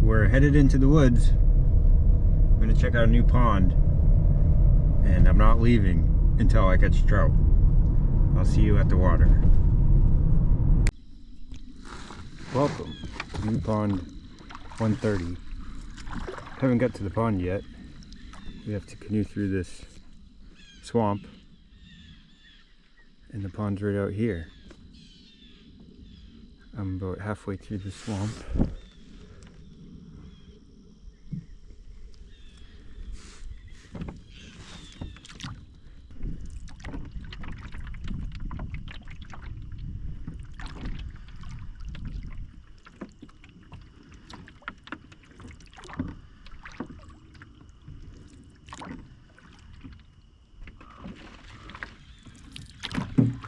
we're headed into the woods. I'm gonna check out a new pond, and I'm not leaving until I catch trout. I'll see you at the water. Welcome to new pond 130. Haven't got to the pond yet. We have to canoe through this swamp, and the pond's right out here. I'm about halfway through the swamp.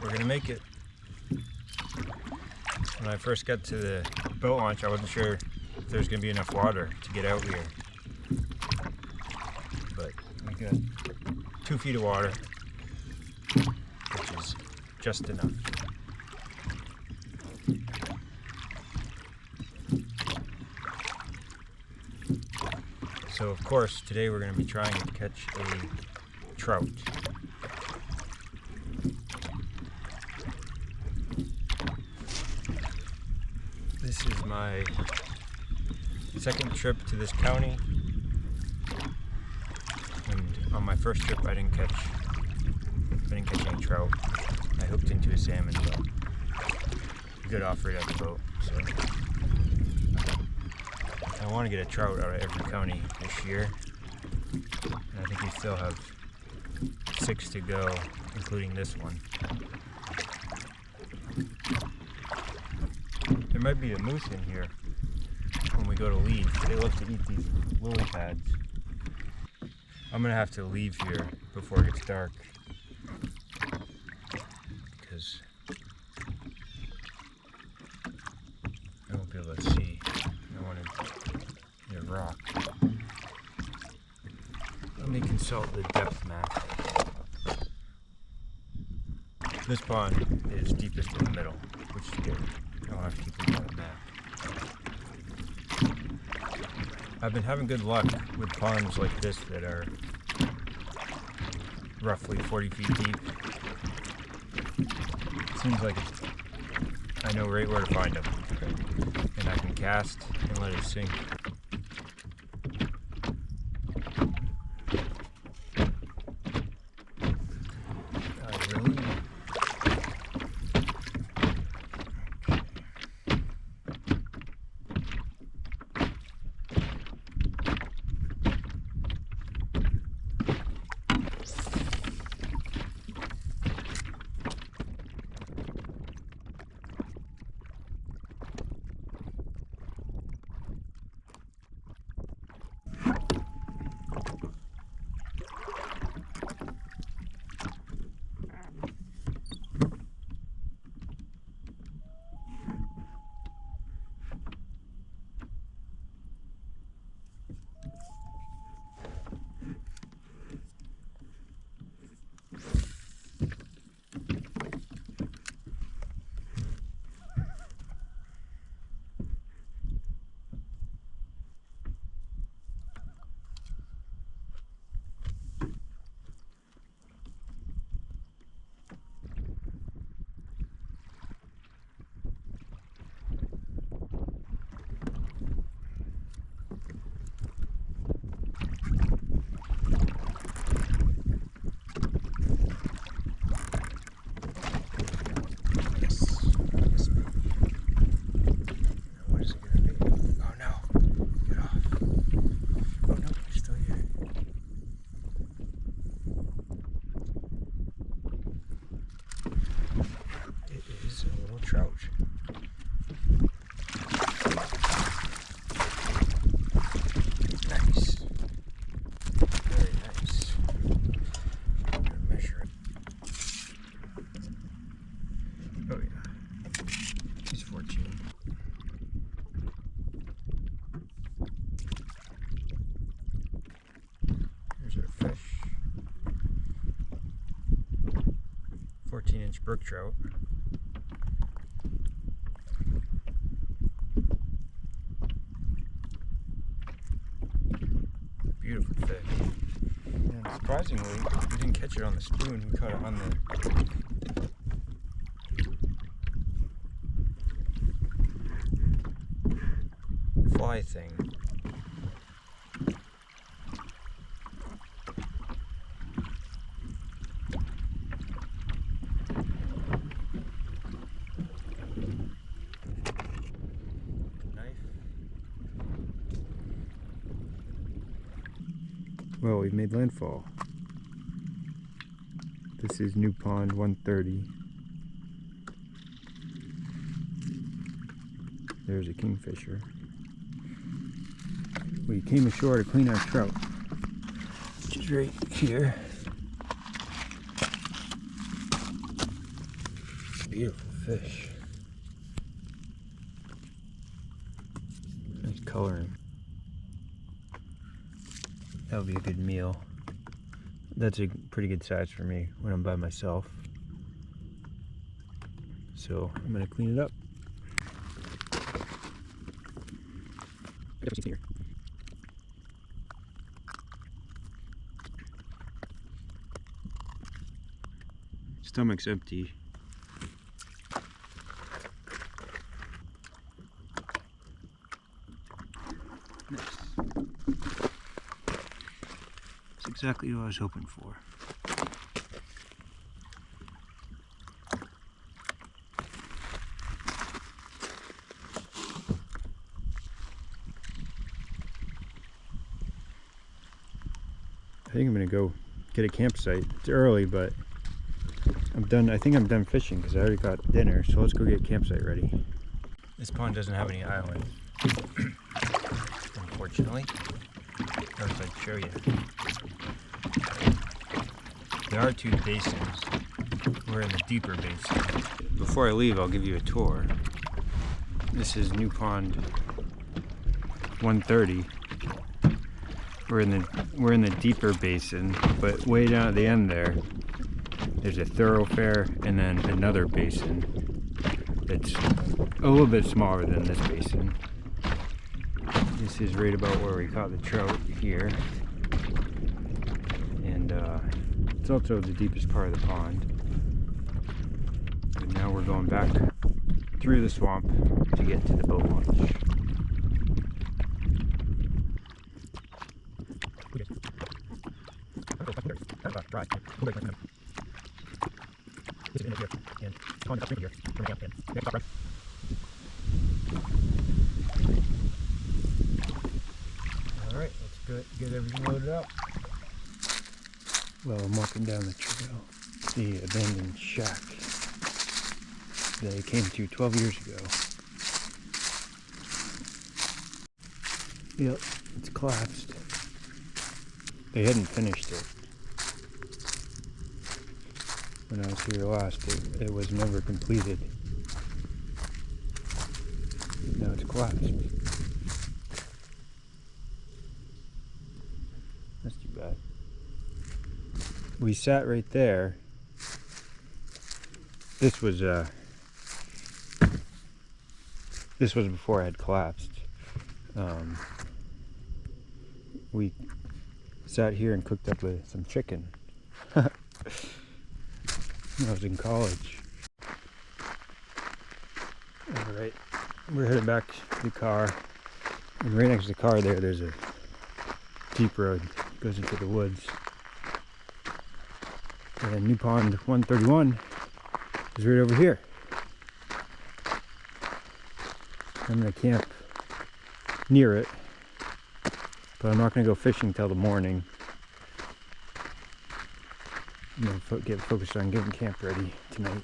We're gonna make it. When I first got to the boat launch, I wasn't sure if there's gonna be enough water to get out here. But we got 2 feet of water, which is just enough. So of course, today we're gonna be trying to catch a trout. This is my second trip to this county, and on my first trip I didn't catch any trout. I hooked into a salmon, but good off right at the boat. So I want to get a trout out of every county this year, and I think we still have 6 to go, including this one. There might be a moose in here when we go to leave. They love to eat these lily pads. I'm gonna have to leave here before it gets dark because I won't be able to see. I want to hit a rock. Let me consult the depth map. This pond is deepest in the middle, which is good. I don't have to keep looking at the map. I've been having good luck with ponds like this that are roughly 40 feet deep. Seems like I know right where to find them, and I can cast and let it sink. Trout. Nice. Very nice. I'm gonna measure it. Oh yeah. He's 14. Here's our fish. 14-inch brook trout. beautiful fish. And surprisingly, we didn't catch it on the spoon, we caught it on the fly thing. Well, we've made landfall. This is New Pond 130. There's a kingfisher. We came ashore to clean our trout, which is right here. Beautiful fish. Nice coloring. That would be a good meal. That's a pretty good size for me when I'm by myself. So I'm gonna clean it up. Here. Stomach's empty. Nice. That's exactly what I was hoping for. I think I'm gonna go get a campsite. It's early, but I'm done. I think I'm done fishing because I already got dinner. So let's go get a campsite ready. This pond doesn't have any islands, unfortunately. Or if I'd show you. There are two basins. We're in the deeper basin. Before I leave, I'll give you a tour. This is New Pond 130. We're in the deeper basin, but way down at the end there's a thoroughfare and then another basin that's a little bit smaller than this basin. This is right about where we caught the trout here, and it's also the deepest part of the pond. And now we're going back through the swamp to get to the boat launch. Alright, let's get everything loaded up. Well, I'm walking down the trail, the abandoned shack that I came to 12 years ago. Yep, it's collapsed. They hadn't finished it. When I was here last, it was never completed. Now it's collapsed. That's too bad. We sat right there. This was before I had collapsed. We sat here and cooked up with some chicken. When I was in college. Alright, we're headed back to the car. And right next to the car there's a deep road that goes into the woods. And New Pond 131 is right over here. I'm gonna camp near it, but I'm not gonna go fishing till the morning. I'm gonna get focused on getting camp ready tonight.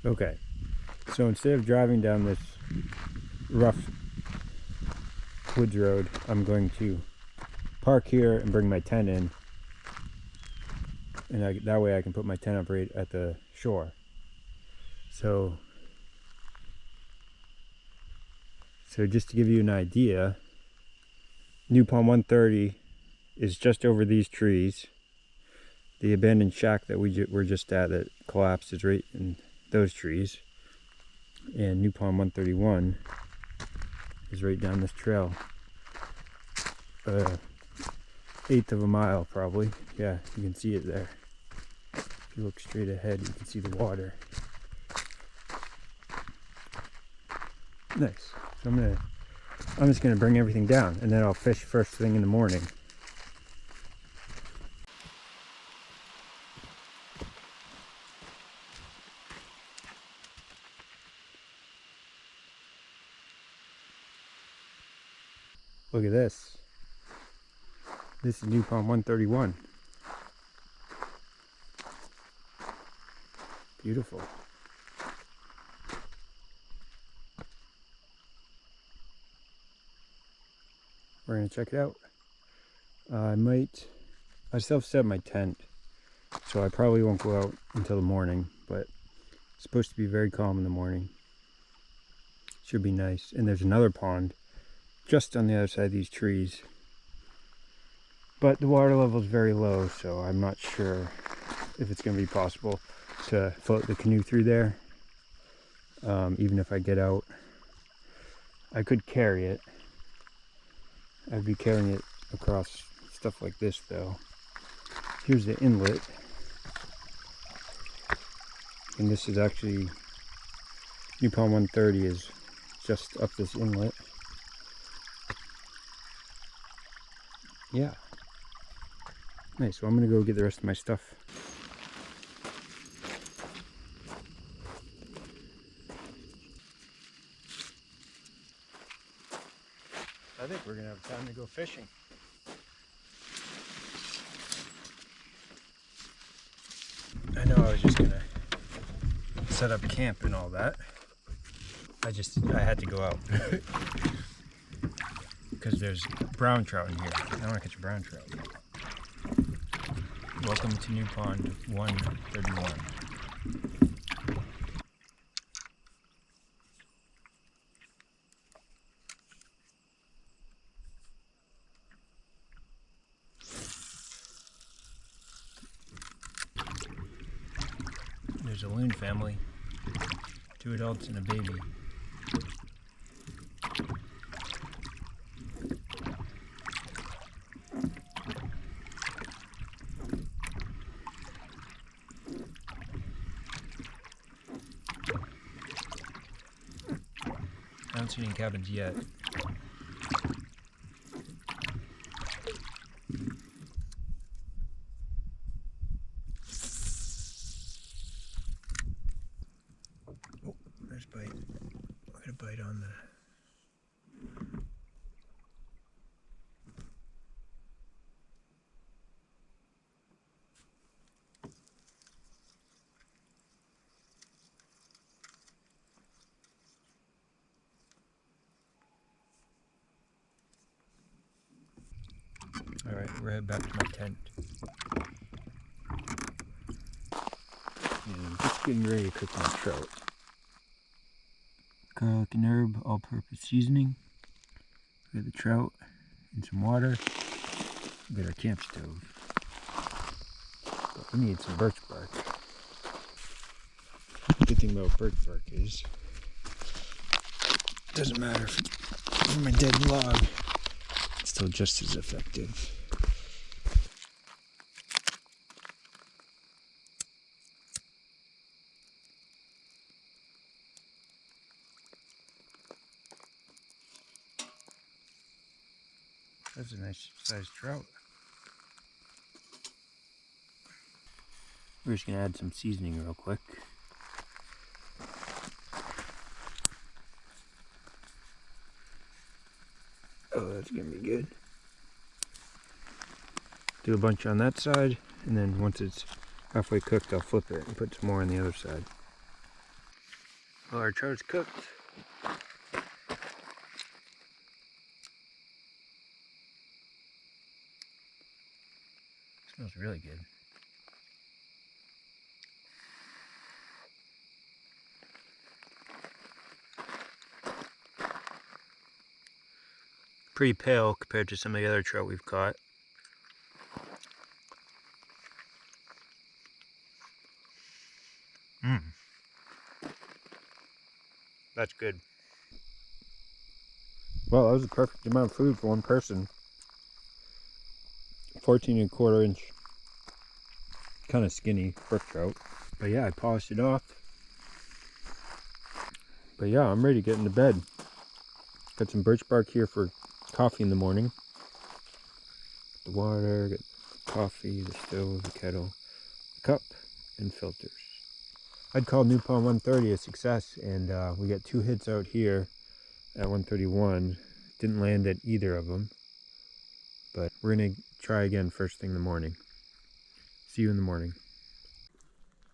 Okay, so instead of driving down this rough woods road, I'm going to park here and bring my tent in, and that way I can put my tent up right at the shore. So just to give you an idea, New Pond 130 is just over these trees. The abandoned shack that we were just at that collapsed is right in those trees. and New Pond 131 is right down this trail. Eighth of a mile probably. Yeah, you can see it there. If you look straight ahead, you can see the water. Nice. So I'm just gonna bring everything down, and then I'll fish first thing in the morning. Look at this. This is New Pond 131. Beautiful. We're gonna check it out. I still set my tent, so I probably won't go out until the morning, but it's supposed to be very calm in the morning. Should be nice. And there's another pond just on the other side of these trees. But the water level is very low, so I'm not sure if it's going to be possible to float the canoe through there. Even if I get out, I could carry it. I'd be carrying it across stuff like this though. Here's the inlet. And this is actually, New Pond 130 is just up this inlet. Yeah. Nice, so I'm gonna go get the rest of my stuff. I think we're gonna have time to go fishing. I know I was just gonna set up camp and all that. I had to go out. Because there's brown trout in here. I wanna catch a brown trout. Welcome to New Pond 131. There's a loon family, 2 adults and a baby. I haven't seen any cabins yet. Oh, there's a bite. Look at a bite on the... Alright, we're heading back to my tent. And just getting ready to cook my trout. Garlic and herb, all-purpose seasoning. We got the trout and some water. We got our camp stove. But we need some birch bark. The good thing about birch bark is it doesn't matter if it's from a dead log, it's still just as effective. That's a nice sized trout. We're just gonna add some seasoning real quick. Oh, that's gonna be good. Do a bunch on that side, and then once it's halfway cooked, I'll flip it and put some more on the other side. Well, our trout's cooked. Smells really good. Pretty pale compared to some of the other trout we've caught. That's good. Well, that was the perfect amount of food for one person. 14 1/4 inch, kind of skinny brook trout. But yeah, I polished it off. But yeah, I'm ready to get into bed. Got some birch bark here for coffee in the morning. The water, got coffee, the stove, the kettle, the cup, and filters. I'd call New Pond 130 a success, and we got 2 hits out here at 131. Didn't land at either of them, but we're gonna try again first thing in the morning. See you in the morning.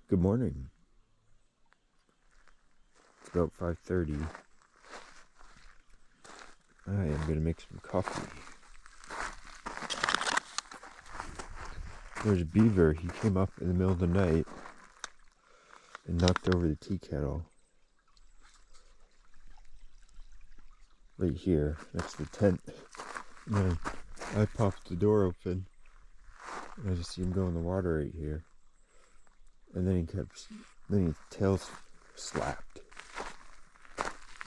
Good morning. It's about 5:30. I am gonna make some coffee. There's a beaver. He came up in the middle of the night and knocked over the tea kettle. Right here, next to the tent. And then I popped the door open, and I just see him go in the water right here. And then he tail slapped.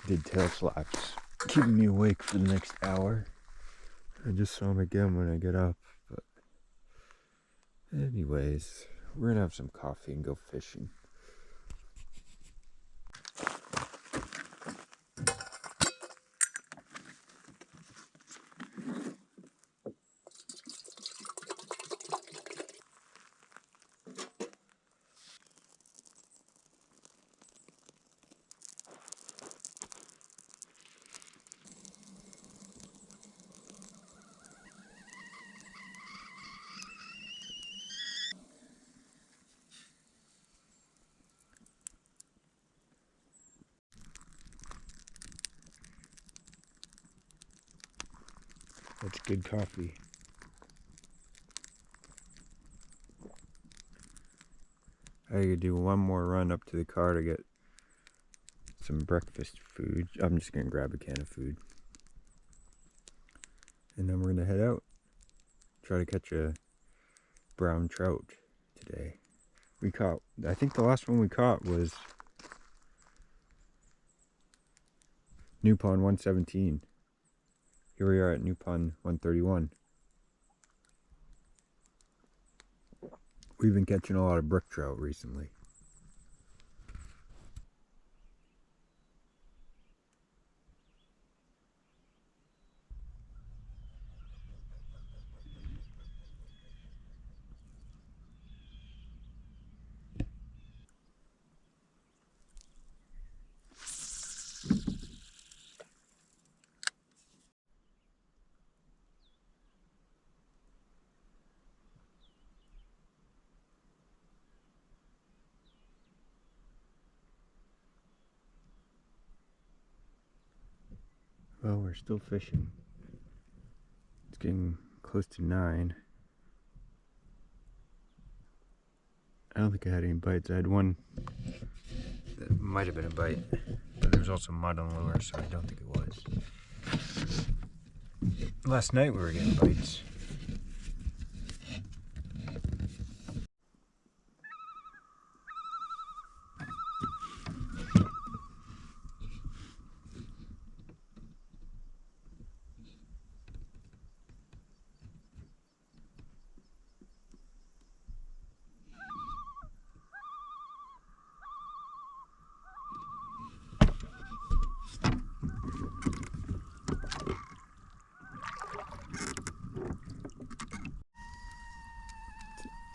Did tail slaps, keeping me awake for the next hour. I just saw him again when I get up, but anyways, we're gonna have some coffee and go fishing. That's good coffee. I could do one more run up to the car to get some breakfast food. I'm just gonna grab a can of food. And then we're gonna head out. Try to catch a brown trout today. I think the last one we caught was New Pond 117. Here we are at New Pond 131. We've been catching a lot of brook trout recently. Well, we're still fishing. It's getting close to 9. I don't think I had any bites. I had one that might have been a bite, but there was also mud on the lure, so I don't think it was. Last night we were getting bites.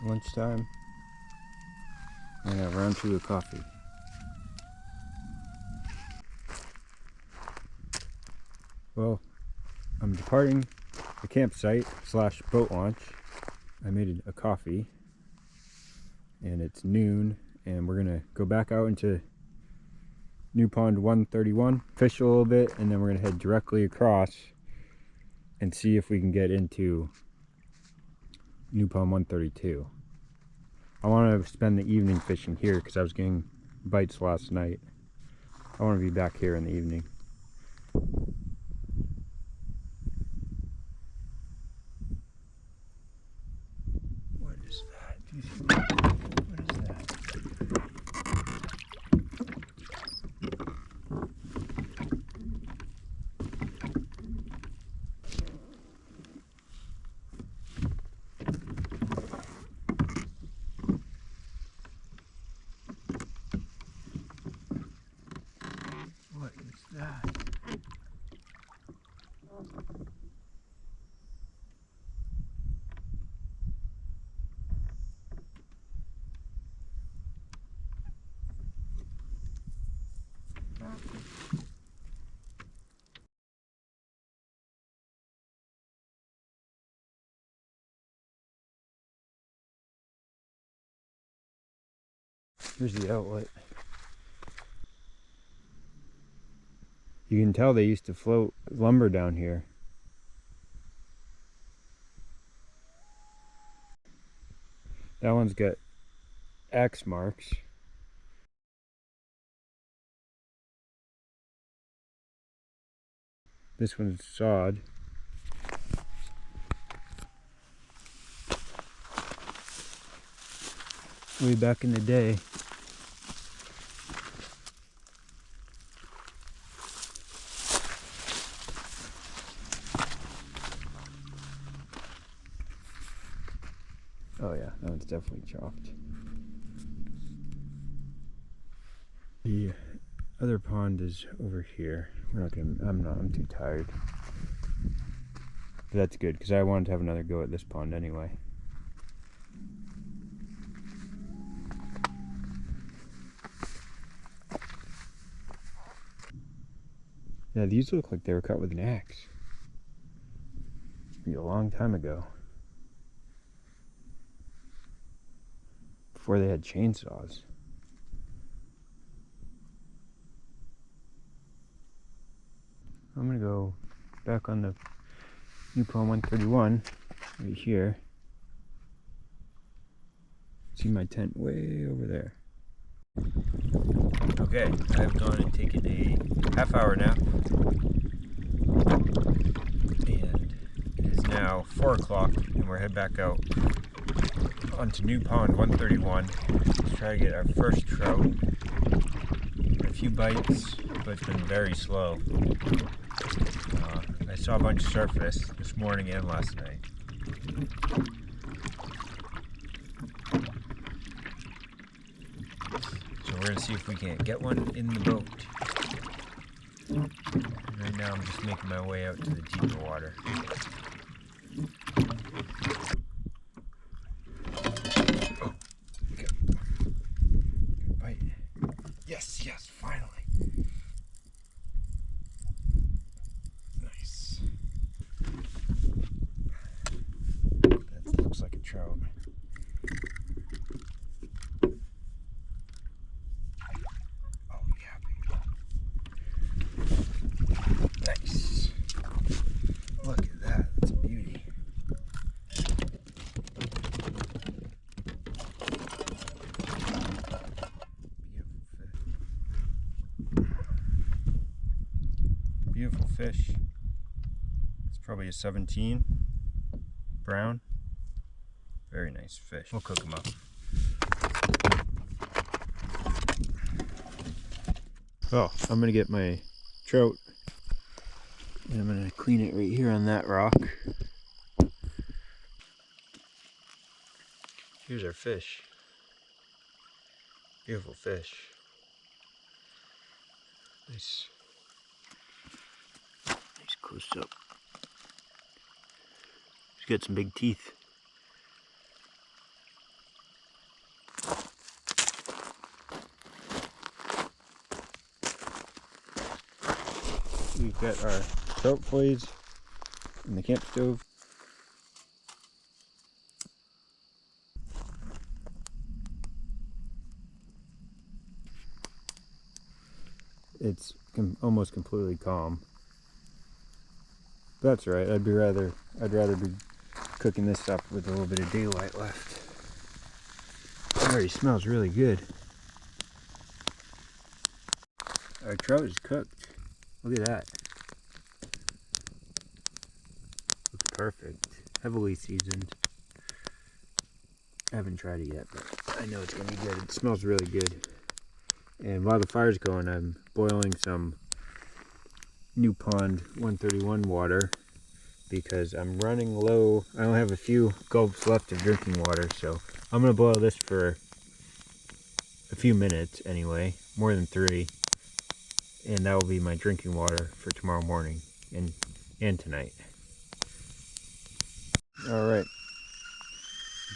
Lunchtime, and round 2 of coffee. Well, I'm departing the campsite / boat launch. I made a coffee, and it's noon, and we're gonna go back out into New Pond 131, fish a little bit, and then we're gonna head directly across and see if we can get into New Pond 132. I want to spend the evening fishing here because I was getting bites last night. I want to be back here in the evening. What is that? What is that? that? Here's the outlet. You can tell they used to float lumber down here. That one's got axe marks. This one's sawed. Way back in the day. Oh yeah, that one's definitely chopped. The other pond is over here. We're not gonna, I'm too tired. But that's good, because I wanted to have another go at this pond anyway. Yeah, these look like they were cut with an axe. A long time ago. Before they had chainsaws. I'm gonna go back on the new pond 131 right here. See my tent way over there. Okay, I've gone and taken a half-hour nap, and it is now 4 o'clock, and we're heading back out onto new pond 131 to try to get our first trout. A few bites, but it's been very slow. I saw a bunch surface this morning and last night. So we're gonna see if we can't get one in the boat. Right now I'm just making my way out to the deeper water. Oh, okay. Bite. Yes, yes, finally. Nice. That looks like a trout. Nice. Look at that. That's a beauty. Beautiful fish. It's probably a 17. Brown. Very nice fish. We'll cook them up. Oh, I'm gonna get my trout. And I'm going to clean it right here on that rock. Here's our fish. Beautiful fish. Nice. Nice close up. He's got some big teeth. We've got our trout fillets in the camp stove. It's almost completely calm. That's right. I'd rather be cooking this up with a little bit of daylight left. It already smells really good. Our trout is cooked. Look at that. Looks perfect. Heavily seasoned. I haven't tried it yet, but I know it's gonna be good. It smells really good. And while the fire's going, I'm boiling some new pond 131 water because I'm running low. I only have a few gulps left of drinking water, so I'm gonna boil this for a few minutes anyway, more than 3. And that will be my drinking water for tomorrow morning and tonight. All right,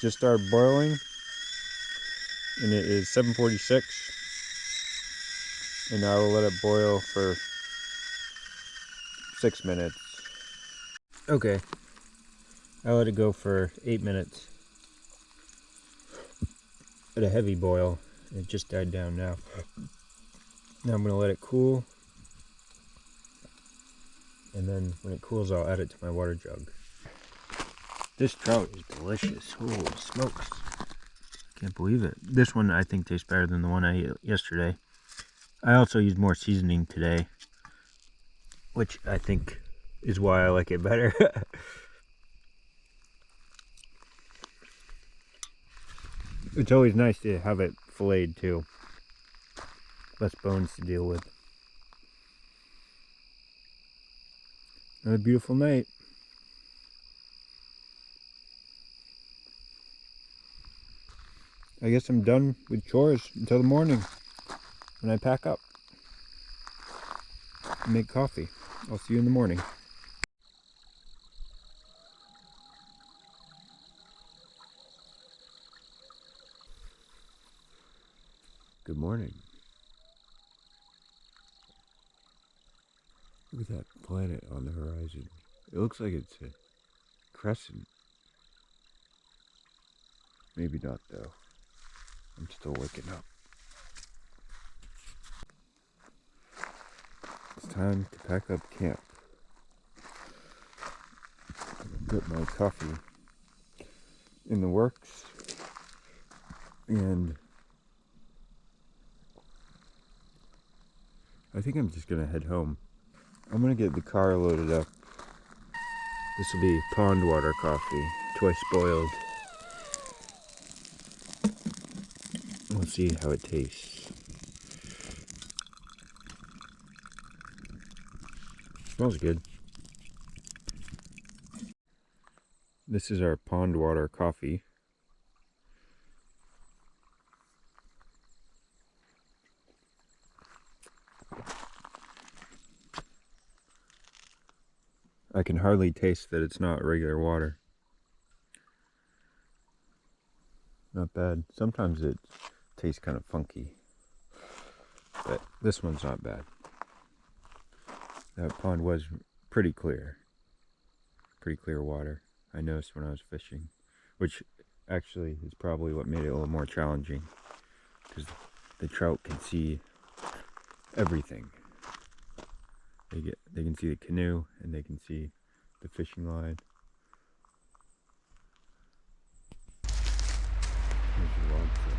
just started boiling, and it is 7:46, and I will let it boil for 6 minutes. Okay, I let it go for 8 minutes at a heavy boil. It just died down now. Now I'm gonna let it cool, and then when it cools, I'll add it to my water jug. This trout is delicious. Holy smokes. Can't believe it. This one I think tastes better than the one I ate yesterday. I also used more seasoning today, which I think is why I like it better. It's always nice to have it filleted too. Less bones to deal with. Another beautiful night. I guess I'm done with chores until the morning when I pack up and make coffee. I'll see you in the morning. Good morning. Look at that planet on the horizon. It looks like it's a crescent. Maybe not though. I'm still waking up. It's time to pack up camp. Get my coffee in the works, and I think I'm just gonna head home. I'm gonna get the car loaded up. This will be pond water coffee, twice boiled. We'll see how it tastes. Smells good. This is our pond water coffee. I can hardly taste that it's not regular water. Not bad. Sometimes it tastes kind of funky, but this one's not bad. That pond was pretty clear water. I noticed when I was fishing, which actually is probably what made it a little more challenging, because the trout can see everything. They can see the canoe, and they can see the fishing line. There's the log truck.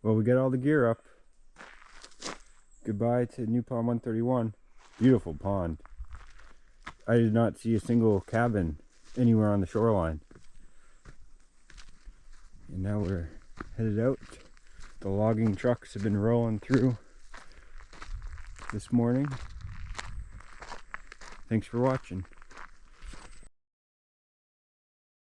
Well, we got all the gear up. Goodbye to New Pond 131. Beautiful pond. I did not see a single cabin anywhere on the shoreline. And now we're headed out. The logging trucks have been rolling through this morning. Thanks for watching.